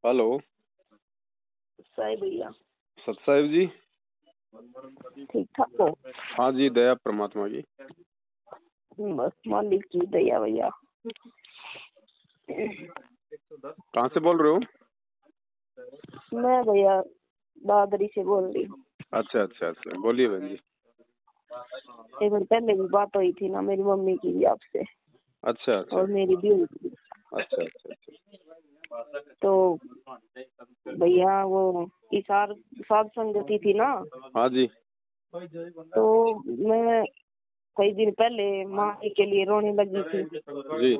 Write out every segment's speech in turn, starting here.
Hello Sahib भैया। सत साहिब जी, ठीक ठाक हो? हाँ जी, दया परमात्मा की। बस मालिक की दया भैया। कहाँ से बोल रहे हो? मैं भैया दादरी से बोल रही हूँ। अच्छा अच्छा अच्छा, बोलिए बहन जी। एक दिन पहले भी बात हुई थी ना मेरी मम्मी की भी आपसे। अच्छा अच्छा, और मेरी भी हुई थी। अच्छा अच्छा अच्छा। तो भैया वो इशार साध संगति थी ना। हाँ जी। तो मैं कई दिन पहले माँ के लिए रोने लगी थी जी।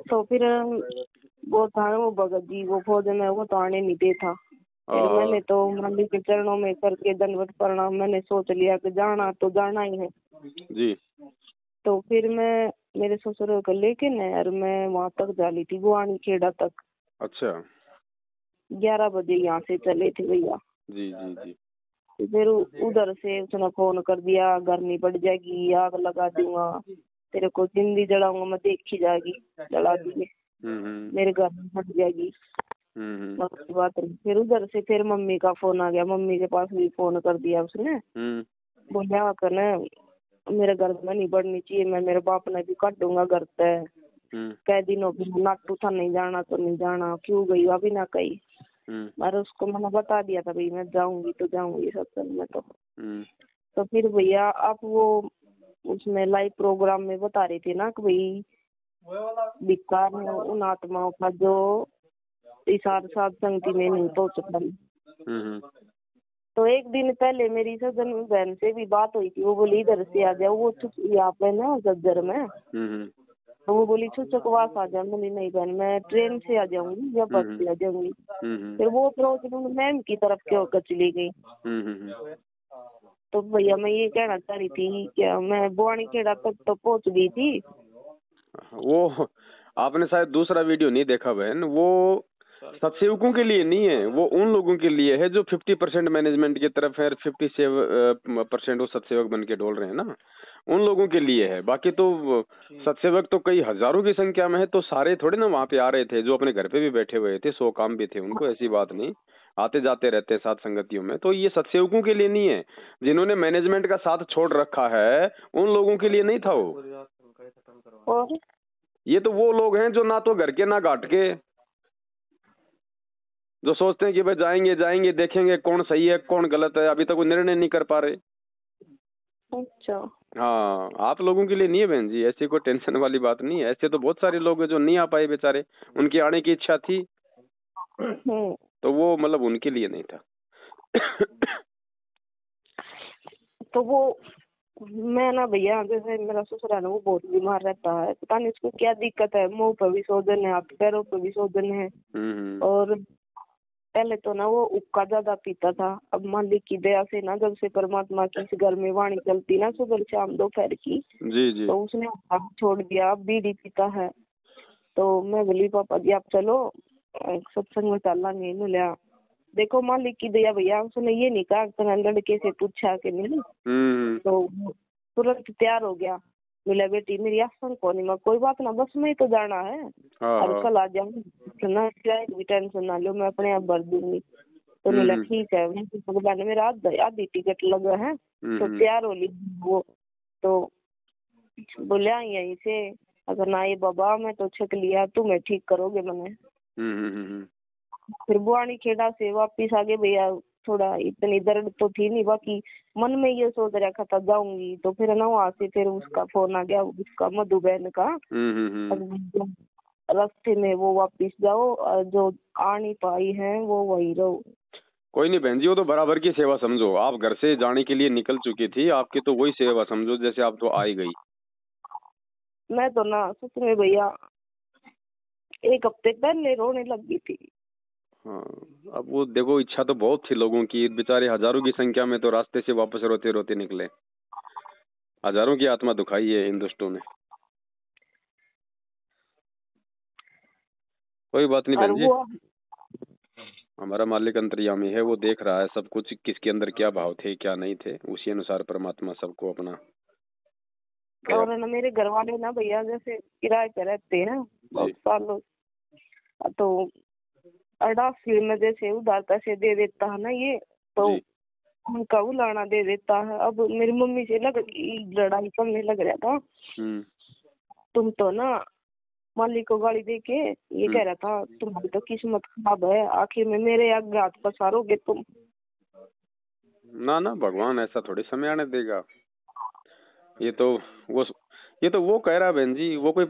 तो फिर वो था वो भगत जी वो फौज में वो तो आने नहीं देता। फिर मैंने तो मालिक के चरणों में करके दंडवत प्रणाम मैंने सोच लिया कि जाना तो जाना ही है जी। तो फिर मैं मेरे ससुर को लेके नहर में वहां तक जा ली थी बुआनी खेड़ा तक। अच्छा। 11 बजे यहाँ से चले थे भैया। जी जी जी। फिर उधर से उसने फोन कर दिया गर्मी बढ़ जाएगी आग लगा दूंगा तेरे को जिंदी जलाऊंगा मैं देखी जाएगी जला दूंगी मेरे घर में फट जाएगी। बात फिर उधर से फिर मम्मी का फोन आ गया मम्मी के पास भी फोन कर दिया उसने। बोला करने मेरे घर में नहीं बढ़नी चाहिए मैं मेरे बाप ने भी काट दूंगा घर पे। कई दिनों भी नाटू था नहीं जाना तो नहीं जाना क्यों गई अभी ना कही। और उसको मैंने बता दिया था भाई मैं जाऊंगी तो जाऊंगी सत्संग में तो फिर भैया आप वो उसमें लाइव प्रोग्राम में बता रही थी ना कि भाई विकार में उन आत्माओं का जो इशार साध संगति में नहीं पहुंच पाई। तो एक दिन पहले मेरी सजन बहन से भी बात हुई थी वो बोली इधर से आ जाओ वो यहाँ पे ना जज्जर में। तो वो बोली चुचकवास आ जाओ बोली नहीं बहन मैं ट्रेन से आ जाऊंगी या बस से आ जाऊंगी। फिर वो प्रोग्राम मैम की तरफ क्यों चली गई। तो भैया मैं ये कहना चाह रही थी क्या मैं बुआनी खेड़ा तक तो पहुंच गई थी। वो आपने शायद दूसरा वीडियो नहीं देखा बहन, वो सत्सेवकों के लिए नहीं है, वो उन लोगों के लिए है जो 50% मैनेजमेंट की तरफ है और 57% वो सत्सेवक बन के डोल रहे हैं ना, उन लोगों के लिए है। बाकी तो सत्सेवक तो कई हजारों की संख्या में है, तो सारे थोड़े ना वहाँ पे आ रहे थे, जो अपने घर पे भी बैठे हुए थे 100 काम भी थे उनको, ऐसी बात नहीं, आते जाते रहते साथ संगतियों में। तो ये सत्सेवकों के लिए नहीं है, जिन्होंने मैनेजमेंट का साथ छोड़ रखा है उन लोगों के लिए नहीं था वो। ये तो वो लोग हैं जो ना तो घर के ना घाट के, जो सोचते हैं कि भाई जाएंगे जाएंगे देखेंगे कौन सही है कौन गलत है, अभी तक वो निर्णय नहीं कर पा रहे। अच्छा। हाँ, आप लोगों के लिए नहीं है बहन जी, ऐसी कोई टेंशन वाली बात नहीं है। ऐसे तो बहुत सारे लोग हैं जो नहीं आ पाए बेचारे, उनकी आने की इच्छा थी तो वो मतलब उनके लिए नहीं था। तो वो मैं ना भैया जैसे मेरा ससुर है ना वो बहुत बीमार रहता है पता नहीं उसको क्या दिक्कत है मुंह पर भी सोजन है हाथ पैरों पर भी सोजन है। और पहले तो ना वो उक्का ज्यादा पीता था अब मालिक की दया से ना जब से परमात्मा की इस घर में वाणी चलती ना सुबह शाम दोपहर की जी। तो उसने छोड़ दिया अब बीड़ी पीता है। तो मैं बोली पापा जी आप चलो सत्संग में चलेंगे मिला देखो मालिक की दया भैया उसने ये नहीं कहा तो लड़के से पूछा कि नहीं तो तुरंत तैयार हो गया। बोला बेटी मेरी आसन को नहीं कोई बात ना बस में ही तो जाना है और कल आ जाऊंगी ना भी टेंशन ना लो मैं अपने आप भर दूंगी। तो बोला ठीक है भगवान मेरा आधी टिकट लगा है तो तैयार हो ली वो। तो बोला यहीं से अगर ना ये बाबा मैं तो छक लिया तुम्हें ठीक करोगे मैंने। फिर बुआनी खेड़ा से वापिस आगे भैया थोड़ा इतनी दर्द तो थी नहीं बाकी मन में ये सोच रखा था जाऊंगी। तो फिर ना वहाँ से फिर उसका फोन आ गया उसका मधु बहन का रास्ते में वो वापिस जाओ और जो आ नहीं पाई है वो वही रहो। कोई नहीं बहन जी, वो तो बराबर की सेवा समझो, आप घर से जाने के लिए निकल चुकी थी, आपकी तो वही सेवा समझो जैसे आप तो आई गई। मैं तो ना सच में भैया 1 हफ्ते पहले रोने लग गई थी। हाँ, अब वो देखो इच्छा तो बहुत थी लोगों की, बेचारे हजारों की संख्या में तो रास्ते से वापस रोते रोते निकले, हजारों की आत्मा दुखाई है इन दुष्टों ने। कोई बात नहीं बहन जी, हमारा मालिक अंतर्यामी है, वो देख रहा है सब कुछ, किसके अंदर क्या भाव थे क्या नहीं थे, उसी अनुसार परमात्मा सबको अपना। और ना मेरे घर वाले ना भैया जैसे किराए पे रहते हैं बहुत सालों तो 88 में जैसे उधार पैसे दे देता है ना ये, तो उनका उलाना दे देता है। अब मेरी मम्मी से लड़ाई करने लग रहा था, तुम तो ना मालिक को गाली दे के ये कह रहा था तुम्हारी तो किस्मत खराब है, आखिर में मेरे आगे हाथ पसारोगे तुम। ना ना, भगवान ऐसा थोड़ी समय आने देगा। ये तो वो कह रहा है बहन जी, वो कोई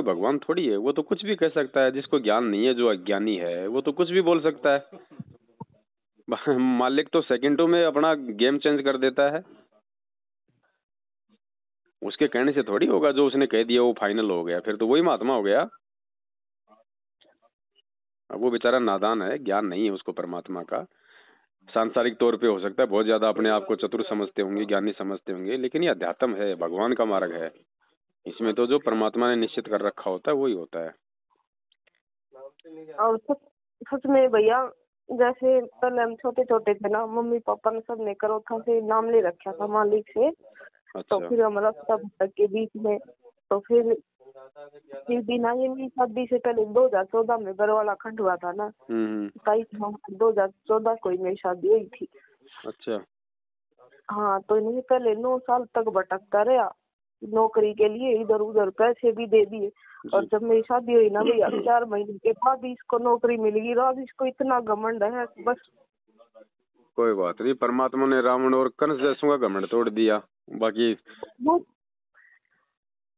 भगवान थोड़ी है। वो तो कुछ भी कह सकता है, जिसको ज्ञान नहीं है, जो अज्ञानी है वो तो कुछ भी बोल सकता है। मालिक तो सेकंडों में अपना गेम चेंज कर देता है। उसके कहने से थोड़ी होगा, जो उसने कह दिया वो फाइनल हो गया, फिर तो वही महात्मा हो गया। अब वो बेचारा नादान है, ज्ञान नहीं है उसको परमात्मा का। सांसारिक तौर पे हो सकता है बहुत ज्यादा अपने आप को चतुर समझते होंगे, ज्ञानी समझते होंगे, लेकिन ये अध्यात्म है, भगवान का मार्ग है। इसमें तो जो परमात्मा ने निश्चित कर रखा होता है वही होता है। और सच में भैया, जैसे पहले हम छोटे छोटे थे ना, मम्मी पापा ने सबने करोथा से नाम ले रखा था मालिक से। अच्छा। तो फिर हम रास्ता भटक के बीच में, तो फिर भी ना, ये मेरी शादी से पहले 2014 में घर वाला खंड हुआ था ना, 2014 को ही मेरी शादी हुई थी। अच्छा। हाँ, तो नहीं पहले 9 साल तक भटकता रहा नौकरी के लिए, इधर उधर पैसे भी दे दिए। और जब मेरी शादी हुई ना भैया, 4 महीने के बाद इसको नौकरी मिल गई। राज इसको इतना घमंड है बस। कोई बात नहीं, परमात्मा ने रावण और कंस जैसों का घमंड तोड़ दिया। बाकी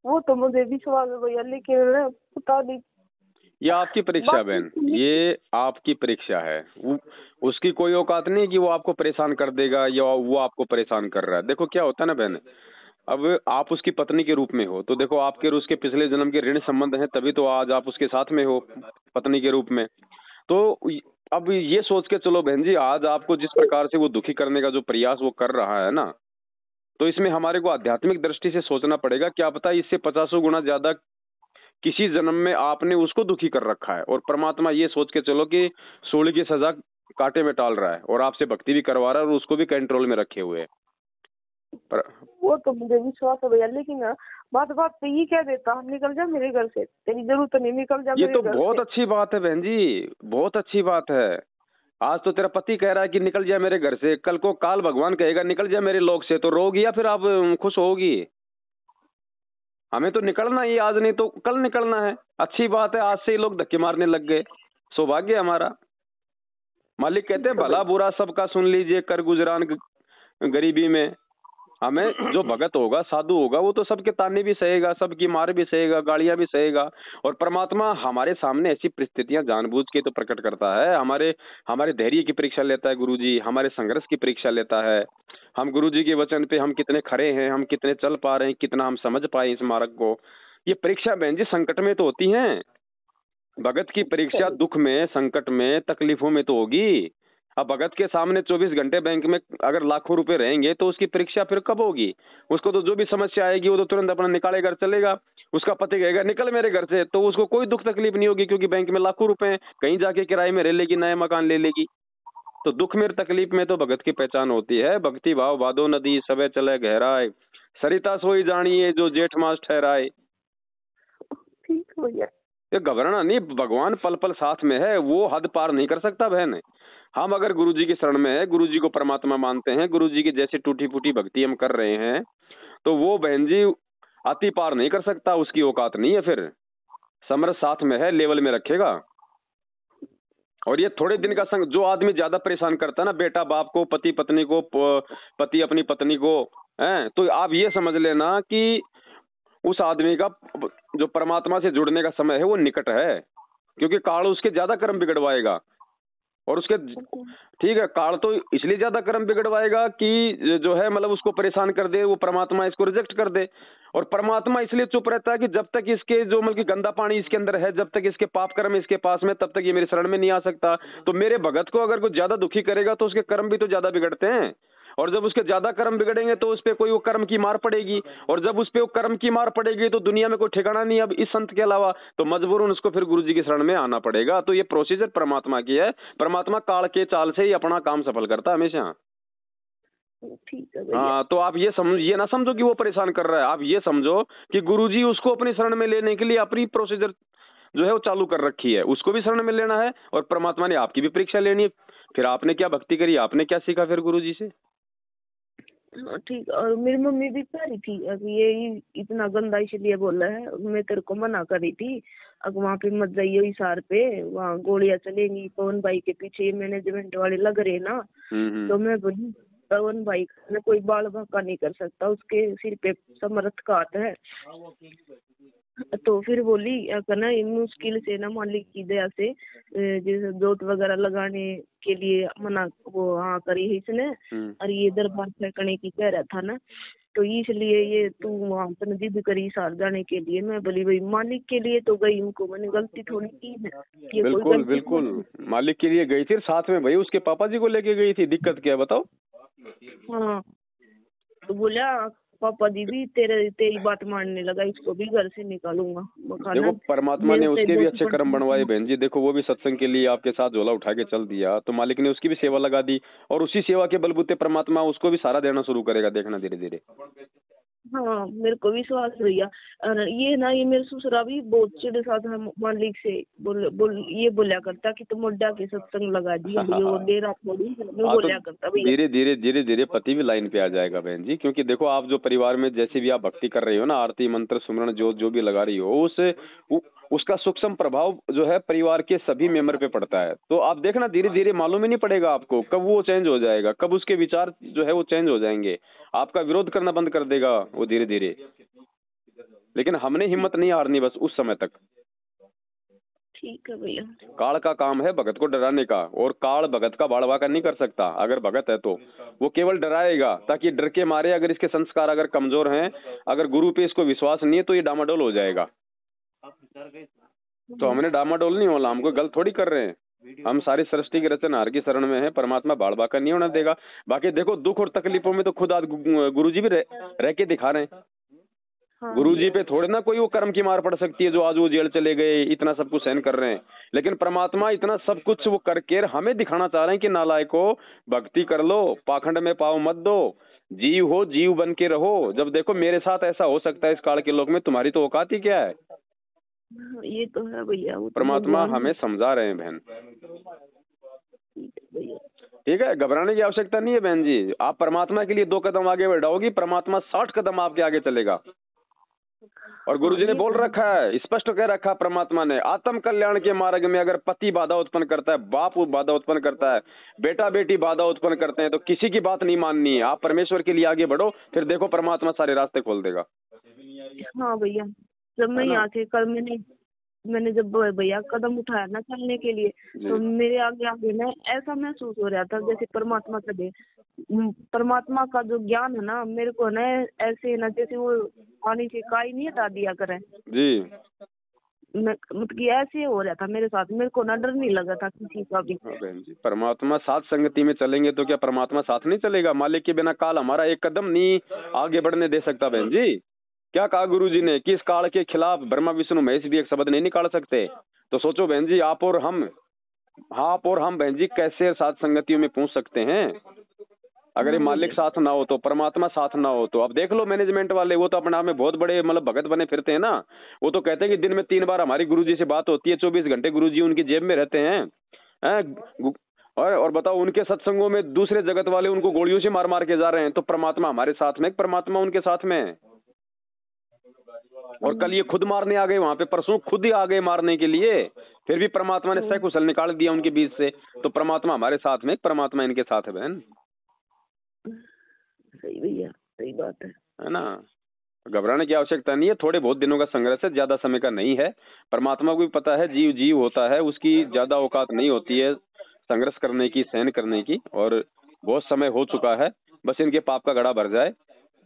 वो तो मुझे विश्वास है भैया, लेकिन पता नहीं। ये आपकी परीक्षा बहन, ये आपकी परीक्षा है। उसकी कोई औकात नहीं कि वो आपको परेशान कर देगा या वो आपको परेशान कर रहा है। देखो क्या होता है ना बहन, अब आप उसकी पत्नी के रूप में हो, तो देखो आपके और उसके पिछले जन्म के ऋण संबंध हैं, तभी तो आज आप उसके साथ में हो पत्नी के रूप में। तो अब ये सोच के चलो बहन जी, आज आपको जिस प्रकार से वो दुखी करने का जो प्रयास वो कर रहा है ना, तो इसमें हमारे को आध्यात्मिक दृष्टि से सोचना पड़ेगा। क्या पता इससे 50 गुना ज्यादा किसी जन्म में आपने उसको दुखी कर रखा है, और परमात्मा ये सोच के चलो कि सूली की सजा कांटे में टाल रहा है, और आपसे भक्ति भी करवा रहा है, और उसको भी कंट्रोल में रखे हुए है। वो तो मुझे विश्वास है भैया, लेकिन बात पे ये कह देता निकल जा मेरे घर से, तेरी जरूरत नहीं, निकल जा ये मेरे तो घर बहुत से। अच्छी बात है बहन जी, बहुत अच्छी बात है। आज तो तेरा पति कह रहा है कि निकल जाए मेरे घर से, कल को काल भगवान कहेगा निकल जाए मेरे लोक से, तो रोगी या फिर आप खुश होगी? हमें तो निकलना ही, आज नहीं तो कल निकलना है। अच्छी बात है, आज से ही लोग धक्के मारने लग गए, सौभाग्य हमारा। मालिक कहते हैं भला बुरा सबका सुन लीजिए, कर गुजरान गरीबी में। हमें जो भगत होगा, साधु होगा, वो तो सबके ताने भी सहेगा, सबकी मार भी सहेगा, गालियां भी सहेगा। और परमात्मा हमारे सामने ऐसी परिस्थितियां जानबूझ के तो प्रकट करता है। हमारे धैर्य की परीक्षा लेता है गुरुजी, हमारे संघर्ष की परीक्षा लेता है। हम गुरुजी के वचन पे हम कितने खरे हैं, हम कितने चल पा रहे हैं, कितना हम समझ पाए इस मार्ग को। ये परीक्षा बहन जी संकट में तो होती है। भगत की परीक्षा दुख में, संकट में, तकलीफों में तो होगी। अब भगत के सामने 24 घंटे बैंक में अगर लाखों रुपए रहेंगे तो उसकी परीक्षा फिर कब होगी? उसको तो जो भी समस्या आएगी वो तो तुरंत अपना निकालेगा, चलेगा। उसका पति कहेगा निकल मेरे घर से, तो उसको कोई दुख तकलीफ नहीं होगी, क्योंकि बैंक में लाखों रुपए हैं, कहीं जाके किराए में रह लेगी, नया मकान ले लेगी। तो दुख में तकलीफ में तो भगत की पहचान होती है। भक्ति भाव बादो नदी सबे चले गहराए, सरिता सोई जानिए जो जेठ मास ठहराए। ठीक भैया, ये घबराना नहीं, भगवान पल पल साथ में है, वो हद पार नहीं कर सकता बहन। हम अगर गुरुजी की शरण में है, गुरुजी को परमात्मा मानते हैं, गुरुजी की जैसे टूटी फूटी भक्ति हम कर रहे हैं, तो वो बहन जी अति पार नहीं कर सकता, उसकी औकात नहीं है। फिर समर्थ साथ में है, लेवल में रखेगा। और ये थोड़े दिन का संग, जो आदमी ज्यादा परेशान करता है ना, बेटा बाप को, पति पत्नी को, पति अपनी पत्नी को, है, तो आप ये समझ लेना कि उस आदमी का जो परमात्मा से जुड़ने का समय है वो निकट है, क्योंकि काल उसके ज्यादा कर्म बिगड़वाएगा। और उसके ठीक है, काल तो इसलिए ज्यादा कर्म बिगड़वाएगा कि जो है मतलब उसको परेशान कर दे, वो परमात्मा इसको रिजेक्ट कर दे। और परमात्मा इसलिए चुप रहता है कि जब तक इसके जो मतलब कि गंदा पानी इसके अंदर है, जब तक इसके पाप कर्म इसके पास में, तब तक ये मेरी शरण में नहीं आ सकता। तो मेरे भगत को अगर कुछ ज्यादा दुखी करेगा तो उसके कर्म भी तो ज्यादा बिगड़ते हैं, और जब उसके ज्यादा कर्म बिगड़ेंगे तो उस पे कोई वो कर्म की मार पड़ेगी, और जब उस पे वो कर्म की मार पड़ेगी तो दुनिया में कोई ठिकाना नहीं अब इस संत के अलावा, तो मजबूरन उसको फिर गुरुजी की शरण में आना पड़ेगा। तो ये प्रोसीजर परमात्मा की है। परमात्मा काल के चाल से ही अपना काम सफल करता है हमेशा। ठीक है। हाँ, तो आप ये ना समझो कि वो परेशान कर रहा है, आप ये समझो कि गुरुजी उसको अपनी शरण में लेने के लिए अपनी प्रोसीजर जो है वो चालू कर रखी है, उसको भी शरण में लेना है और परमात्मा ने आपकी भी परीक्षा लेनी है। फिर आपने क्या भक्ति करी, आपने क्या सीखा फिर गुरु जी से? हाँ ठीक। और मेरी मम्मी भी कह रही थी अब ये इतना गंदा इसलिए बोला है, मैं तेरे को मना कर रही थी अब वहाँ पे मत जाइयो हिसार पे, वहाँ गोलियां चलेंगी, पवन भाई के पीछे मैनेजमेंट वाले लग रहे ना। तो मैं बोली पवन भाई ने कोई बाल बांका नहीं कर सकता, उसके सिर पे समर्थ का हाथ है। तो फिर बोली करना मुश्किल से ना मालिक की दया से जैसे जोत वगैरह लगाने के लिए मना वो हाँ करी है इसने, और ये दरबार फेंकने की कह रहा था ना, तो इसलिए ये तू वहाँ पर जिद करी सार जाने के लिए। मैं बोली भाई मालिक के लिए तो गई, उनको मैंने गलती थोड़ी की है। बिल्कुल बिल्कुल मालिक के लिए गई थी, साथ में भाई उसके पापा जी को लेके गई थी, दिक्कत क्या है बताओ? हाँ तो बोला पापा जी भी तेरी बात मानने लगा, इसको भी घर से निकालूंगा। देखो परमात्मा ने उसके भी अच्छे कर्म बनवाए बहन जी, देखो वो भी सत्संग के लिए आपके साथ झोला उठा के चल दिया, तो मालिक ने उसकी भी सेवा लगा दी और उसी सेवा के बलबूते परमात्मा उसको भी सारा देना शुरू करेगा, देखना धीरे धीरे। हाँ मेरे को विश्वास भैया। ये ना ये मेरे ससुरा भी बहुत चिड़ सा था मालिक से, ये बोला करता कि तुम मुड्डा के सत्संग लगा दिया डेरा थोड़ी बोला करता भैया। धीरे धीरे धीरे धीरे पति भी लाइन पे आ जाएगा बहन जी, क्योंकि देखो आप जो परिवार में जैसे भी आप भक्ति कर रही हो ना, आरती मंत्र सुमरण जो भी लगा रही हो, उसका सूक्ष्म प्रभाव जो है परिवार के सभी मेंबर पे पड़ता है। तो आप देखना धीरे धीरे मालूम ही नहीं पड़ेगा आपको कब वो चेंज हो जाएगा, कब उसके विचार जो है वो चेंज हो जाएंगे, आपका विरोध करना बंद कर देगा वो धीरे धीरे। लेकिन हमने हिम्मत नहीं हारनी बस उस समय तक। ठीक है भैया। काल का काम है भगत को डराने का, और काल भगत का बाड़वा का नहीं कर सकता। अगर भगत है तो वो केवल डराएगा ताकि डर के मारे, अगर इसके संस्कार अगर कमजोर हैं, अगर गुरु पे इसको विश्वास नहीं है तो ये डामाडोल हो जाएगा। तो हमने डामाडोल नहीं होना, हमको गलत थोड़ी कर रहे हैं, हम सारी सृष्टि के रचनहार की शरण में है, परमात्मा बाड़वा का नहीं होना देगा। बाकी देखो दुख और तकलीफों में तो खुद आज गुरु जी भी रह के दिखा रहे हैं। गुरु जी पे थोड़े ना कोई वो कर्म की मार पड़ सकती है जो आज वो जेल चले गए, इतना सब कुछ सहन कर रहे हैं, लेकिन परमात्मा इतना सब कुछ वो करके हमें दिखाना चाह रहे हैं कि नालायको भक्ति कर लो, पाखंड में पाँव मत दो, जीव हो जीव बन के रहो। जब देखो मेरे साथ ऐसा हो सकता है इस काल के लोक में, तुम्हारी तो औकात ही क्या है। ये तो है भैया, परमात्मा हमें समझा रहे हैं बहन। ठीक है, घबराने की आवश्यकता नहीं है बहन जी। आप परमात्मा के लिए 2 कदम आगे बढ़ाओगी, परमात्मा 60 कदम आपके आगे चलेगा। और गुरुजी ने बोल रखा है, स्पष्ट कह रखा परमात्मा ने, आत्म कल्याण के मार्ग में अगर पति बाधा उत्पन्न करता है, बाप बाधा उत्पन्न करता है, बेटा बेटी बाधा उत्पन्न करते हैं, तो किसी की बात नहीं माननी है। आप परमेश्वर के लिए आगे बढ़ो, फिर देखो परमात्मा सारे रास्ते खोल देगा। हाँ भैया, जब मैं यहाँ से कल मैंने जब भैया कदम उठाया ना चलने के लिए, तो मेरे आगे आगे ना ऐसा महसूस हो रहा था जैसे परमात्मा का जो ज्ञान है ना मेरे को ना, ऐसे ना जैसे वो पानी से काई नहीं हटा दिया करे जी, मतलब कि ऐसे हो रहा था मेरे साथ। मेरे को ना डर नहीं लगा था किसी का भी। बहन जी, परमात्मा साथ संगति में चलेंगे तो क्या परमात्मा साथ नहीं चलेगा? मालिक के बिना काल हमारा एक कदम नहीं आगे बढ़ने दे सकता। बहन जी, क्या कहा गुरु जी ने कि इस काल के खिलाफ ब्रह्मा विष्णु महेश भी एक शब्द नहीं निकाल सकते। तो सोचो बहन जी, आप और हम बहन जी कैसे साथ संगतियों में पहुंच सकते हैं अगर ये मालिक साथ ना हो तो, परमात्मा साथ ना हो तो। अब देख लो मैनेजमेंट वाले, वो तो अपने आप में बहुत बड़े मतलब भगत बने फिरते हैं ना। वो तो कहते हैं कि दिन में 3 बार हमारी गुरुजी से बात होती है, 24 घंटे गुरुजी उनकी जेब में रहते हैं। और बताओ उनके सत्संगों में दूसरे जगत वाले उनको गोलियों से मार मार के जा रहे हैं, तो परमात्मा हमारे साथ में, परमात्मा उनके साथ में है। और कल ये खुद मारने आ गए वहां पे, परसों खुद ही आ गए मारने के लिए, फिर भी परमात्मा ने सकुशल निकाल दिया उनके बीच से। तो परमात्मा हमारे साथ में, परमात्मा इनके साथ है बहन। सही भैया, सही बात है ना। घबराने की आवश्यकता नहीं है, थोड़े बहुत दिनों का संघर्ष है, ज्यादा समय का नहीं है। परमात्मा को भी पता है जीव जीव होता है, उसकी ज्यादा औकात नहीं होती है संघर्ष करने की, सहन करने की, और बहुत समय हो चुका है। बस इनके पाप का घड़ा भर जाए।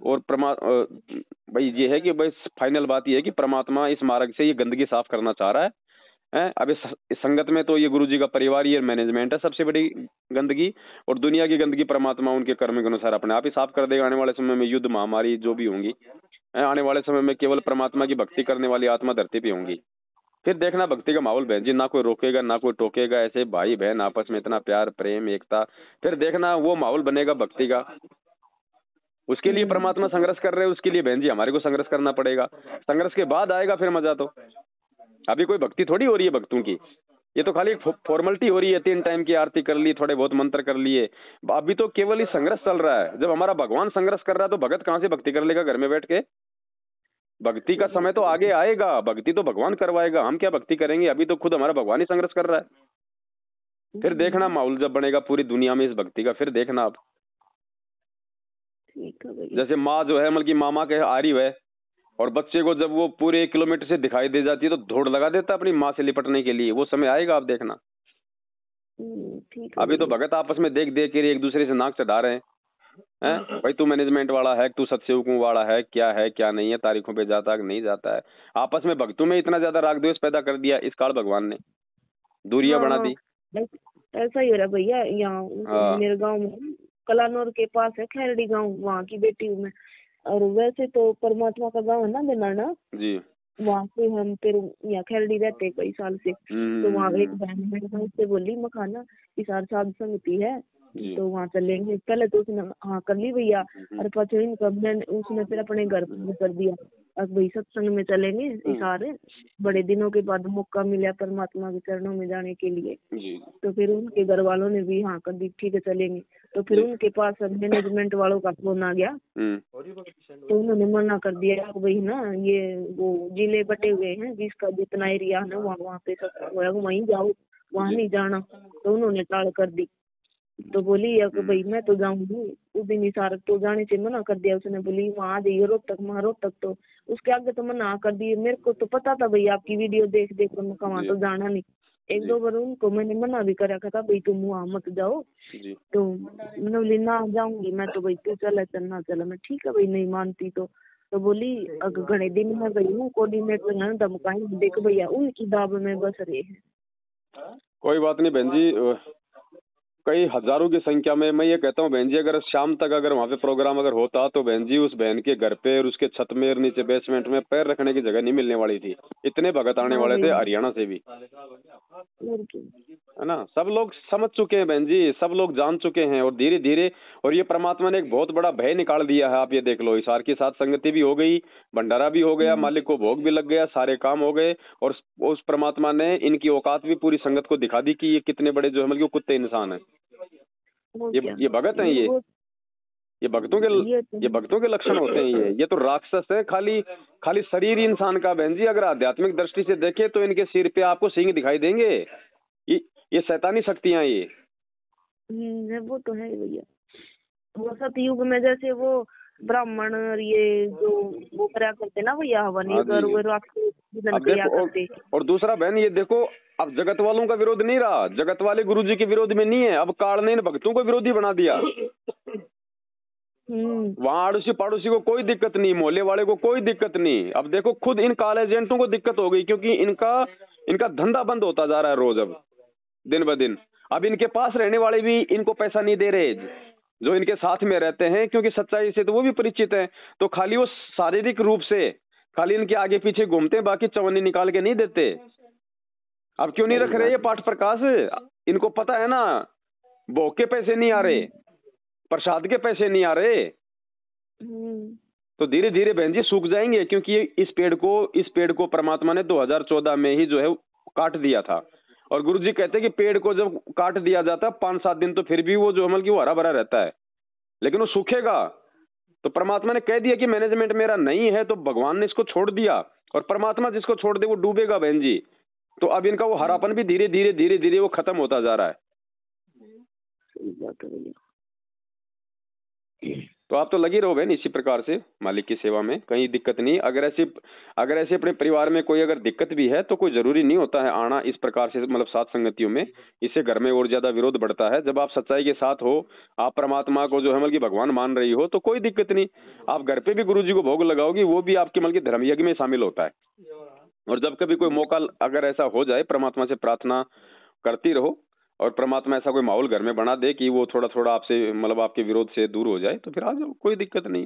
और भाई ये है कि भाई फाइनल बात ये है कि परमात्मा इस मार्ग से ये गंदगी साफ करना चाह रहा है। अब इस संगत में तो ये गुरुजी का परिवार, ये मैनेजमेंट है सबसे बड़ी गंदगी, और दुनिया की गंदगी परमात्मा उनके कर्म के अनुसार अपने आप ही साफ कर देगा। आने वाले समय में युद्ध महामारी जो भी होंगी, आने वाले समय में केवल परमात्मा की भक्ति करने वाली आत्मा धरती पे होंगी। फिर देखना भक्ति का माहौल बहन जी, ना कोई रोकेगा ना कोई टोकेगा, ऐसे भाई बहन आपस में इतना प्यार प्रेम एकता, फिर देखना वो माहौल बनेगा भक्ति का। उसके लिए परमात्मा संघर्ष कर रहे हैं, उसके लिए बहन जी हमारे को संघर्ष करना पड़ेगा। संघर्ष के बाद आएगा फिर मजा। तो अभी कोई भक्ति थोड़ी हो रही है भक्तों की, ये तो खाली फॉर्मेलिटी हो रही है। 3 टाइम की आरती कर ली, थोड़े बहुत मंत्र कर लिए, अभी तो केवल ही संघर्ष चल रहा है। जब हमारा भगवान संघर्ष कर रहा है तो भगत कहाँ से भक्ति कर लेगा घर में बैठ के? भक्ति का समय तो आगे आएगा, भक्ति तो भगवान करवाएगा, हम क्या भक्ति करेंगे? अभी तो खुद हमारा भगवान ही संघर्ष कर रहा है। फिर देखना माहौल जब बनेगा पूरी दुनिया में इस भक्ति का, फिर देखना आप। जैसे माँ जो है, मतलब मामा के आ रही है, और बच्चे को जब वो पूरे 1 किलोमीटर से दिखाई दे जाती है तो दौड़ लगा देता है अपनी माँ से लिपटने के लिए। वो समय आएगा, आप देखना। अभी तो भगत आपस में देख देख के एक दूसरे से नाक चढ़ा रहे हैं, भाई तू मैनेजमेंट वाला है, तू सत्सेवकों वाला है, क्या है क्या नहीं है, तारीखों पे जाता है नहीं जाता है। आपस में भक्तों में इतना ज्यादा राग द्वेष पैदा कर दिया इस काल भगवान ने, दूरियां बना दी। ऐसा ही हो रहा भैया। यहाँ मेरे गांव में कलानौर के पास है खैरड़ी गांव, वहाँ की बेटी हूँ मैं। और वैसे तो परमात्मा का गांव है ना बेनाना जी, वहाँ से हम फिर यहाँ खैरड़ी रहते कई साल से। तो वहाँ एक बहन है, उससे बोली मखाना इसार साध समिति है तो वहाँ चलेंगे। पहले तो उसने हाँ कर ली भैया, और पचीन उसने फिर अपने घर कर दिया, अब भाई सत्संग में चलेंगे इसारे। बड़े दिनों के बाद मौका मिला परमात्मा के चरणों में जाने के लिए, तो फिर उनके घर वालों ने भी हाँ कर दी, ठीक है चलेंगे। तो फिर उनके पास मैनेजमेंट वालों का फोन आ गया, तो उन्होंने मना कर दिया भाई ना ये वो जिले बटे हुए हैं, जिसका जितना एरिया है ना वहाँ पे सत्संग वहीं जाओ, वहाँ नहीं जाना। तो उन्होंने टाल कर दी। तो बोली अब भाई मैं तो जाऊंगी, उस दिन इशारा तो जाने से मना कर दिया उसने। बोली वहाँ आ जाइए रोहतक, तो उसके आगे तो मना कर दिए। मेरे को तो पता था भाई आपकी वीडियो देख कर मैं वहाँ तो जाना नहीं। 1-2 बार उनको मैंने मना भी करा था भाई तुम वहाँ मत जाओ, तो मैंने बोली ना जाऊंगी मैं, तो भाई तू चला चलना चला। मैं ठीक है भाई नहीं मानती तो बोली अगर घने दिन में गई हूँ कोऑर्डिनेटर ने धमकाई, देख भैया उनकी दाब में बस रहे हैं। कोई बात नहीं बहन जी, कई हजारों की संख्या में मैं ये कहता हूँ बहन जी, अगर शाम तक अगर वहाँ पे प्रोग्राम अगर होता तो बहन जी उस बहन के घर पे और उसके छत में और नीचे बेसमेंट में पैर रखने की जगह नहीं मिलने वाली थी। इतने भगत आने वाले थे हरियाणा से भी, है ना। सब लोग समझ चुके हैं बहन जी, सब लोग जान चुके हैं, और धीरे धीरे और ये परमात्मा ने एक बहुत बड़ा भय निकाल दिया है। आप ये देख लो, इसार की साथ संगति भी हो गई, भंडारा भी हो गया, मालिक को भोग भी लग गया, सारे काम हो गए, और उस परमात्मा ने इनकी औकात भी पूरी संगत को दिखा दी कि ये कितने बड़े जो है मतलब कुत्ते इंसान है। ये भगत हैं, ये भक्तों के लक्षण होते हैं। ये तो राक्षस है, खाली शरीर इंसान का बहन जी। अगर आध्यात्मिक दृष्टि से देखे तो इनके सिर पे आपको सिंह दिखाई देंगे। ये शैतानी शक्तियां ये वो तो है भैया। वो सतयुग में जैसे वो ब्राह्मण और ये जो वो करा करते ना भैया हवन, वो राक्षस। और दूसरा बहन ये देखो, अब जगत वालों का विरोध नहीं रहा, जगत वाले गुरुजी के विरोध में नहीं है, अब काल ने इन भक्तों को विरोधी बना दिया। वहाँ अड़ोसी पड़ोसी को कोई दिक्कत नहीं, मोहल्ले वाले को कोई दिक्कत नहीं। अब देखो खुद इन काल एजेंटों को दिक्कत हो गई, क्योंकि इनका धंधा बंद होता जा रहा है रोज, अब दिन ब दिन। अब इनके पास रहने वाले भी इनको पैसा नहीं दे रहे जो इनके साथ में रहते हैं, क्योंकि सच्चाई से तो वो भी परिचित है। तो खाली वो शारीरिक रूप से खाली इनके आगे पीछे घूमते, बाकी चवन्नी निकाल के नहीं देते। अब क्यों नहीं रख रहे ये पाठ प्रकाश? इनको पता है ना भोग के पैसे नहीं आ रहे, प्रसाद के पैसे नहीं आ रहे, तो धीरे धीरे बहन जी सूख जाएंगे। क्योंकि इस पेड़ को परमात्मा ने 2014 में ही जो है काट दिया था। और गुरुजी कहते हैं कि पेड़ को जब काट दिया जाता है 5-7 दिन तो फिर भी वो जो अमल की वो हरा भरा रहता है, लेकिन वो सूखेगा। तो परमात्मा ने कह दिया कि मैनेजमेंट मेरा नहीं है, तो भगवान ने इसको छोड़ दिया, और परमात्मा जिसको छोड़ दे वो डूबेगा बहन जी। तो अब इनका वो हरापन भी धीरे धीरे वो खत्म होता जा रहा है। तो आप तो लगी रहो बहन इसी प्रकार से मालिक की सेवा में, कहीं दिक्कत नहीं। अगर ऐसे अपने परिवार में कोई अगर दिक्कत भी है तो कोई जरूरी नहीं होता है आना इस प्रकार से, मतलब सात संगतियों में। इससे घर में और ज्यादा विरोध बढ़ता है। जब आप सच्चाई के साथ हो, आप परमात्मा को जो है मतलब की भगवान मान रही हो, तो कोई दिक्कत नहीं। आप घर पे भी गुरु जी को भोग लगाओगी, वो भी आपके मतलब की धर्म यज्ञ में शामिल होता है। और जब कभी कोई मौका अगर ऐसा हो जाए, परमात्मा से प्रार्थना करती रहो, और परमात्मा ऐसा कोई माहौल घर में बना दे कि वो थोड़ा थोड़ा आपसे मतलब आपके विरोध से दूर हो जाए, तो फिर आ जाओ, कोई दिक्कत नहीं।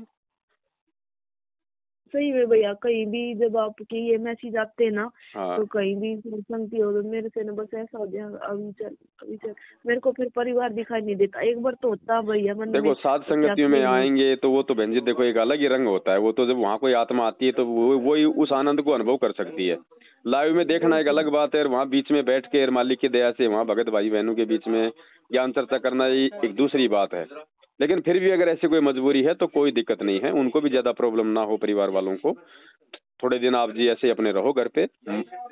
सही में भैया, कहीं भी जब आपकी ये मैसेज आते हैं ना, हाँ। तो कहीं भी संगति हो तो मेरे से ना बस ऐसा हो जाए, अभी चल मेरे को फिर परिवार दिखाई नहीं देता। एक बार तो होता भैया मन में, देखो साध संगतियों में आएंगे तो वो तो बहन जी देखो एक अलग ही रंग होता है। वो तो जब वहाँ कोई आत्मा आती है तो वो ही उस आनंद को अनुभव कर सकती है। लाइव में देखना एक अलग बात है, और वहाँ बीच में बैठ के मालिक की दया से वहाँ भगत भाई बहनों के बीच में ज्ञान चर्चा करना एक दूसरी बात है। लेकिन फिर भी अगर ऐसी कोई मजबूरी है तो कोई दिक्कत नहीं है, उनको भी ज्यादा प्रॉब्लम ना हो परिवार वालों को। थोड़े दिन आप जी ऐसे अपने रहो घर पे,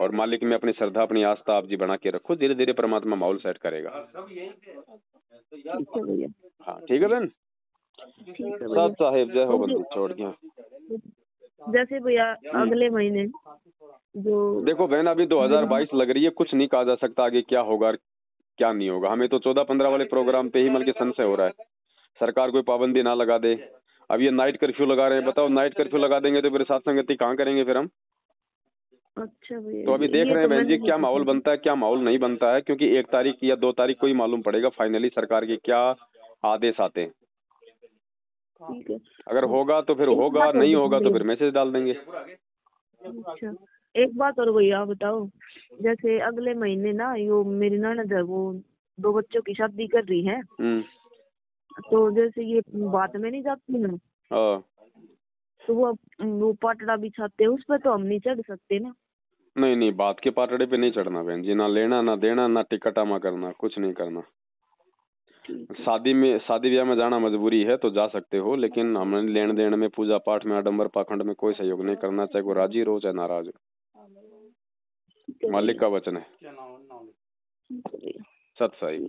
और मालिक में अपनी श्रद्धा अपनी आस्था आप जी बना के रखो। धीरे धीरे परमात्मा माहौल सेट करेगा। हाँ ठीक है बहन। साथ साहेब जय हो बंदी छोड़ के। जैसे भैया अगले महीने जो देखो बहन अभी 2022 लग रही है, कुछ नहीं कहा जा सकता आगे क्या होगा क्या नहीं होगा। हमें तो 14-15 वाले प्रोग्राम पे ही मतलब कि संशय हो रहा है, सरकार कोई पाबंदी ना लगा दे। अब ये नाइट कर्फ्यू लगा रहे हैं, बताओ नाइट कर्फ्यू लगा देंगे तो फिर साथ संगति कहाँ करेंगे फिर हम। अच्छा भैया, तो अभी देख रहे हैं बहन जी क्या माहौल बनता है क्या माहौल नहीं बनता है, क्योंकि 1 तारीख या 2 तारीख को ही मालूम पड़ेगा फाइनली सरकार के क्या आदेश आते हैं। ठीक है, अगर होगा तो फिर होगा, नहीं होगा तो फिर मैसेज डाल देंगे। अच्छा एक बात और भैया बताओ, जैसे अगले महीने ना यो मेरी ननद है, वो 2 बच्चों की शादी कर रही है। तो जैसे ये बात में नहीं जाती ना, तो वो पाटड़ा बिछाते हैं उस पर, तो हम नहीं चढ़ सकते ना। नहीं नहीं, बात के पाटड़े पे नहीं चढ़ना बहन जी, ना लेना ना देना ना टिकटामा करना, कुछ नहीं करना। शादी ब्याह में जाना मजबूरी है तो जा सकते हो, लेकिन हमें लेन देन में पूजा पाठ में आडंबर पाखंड में कोई सहयोग नहीं करना, चाहे वो राजी रहो चाहे नाराज हो। मालिक का वचन है। सत साई।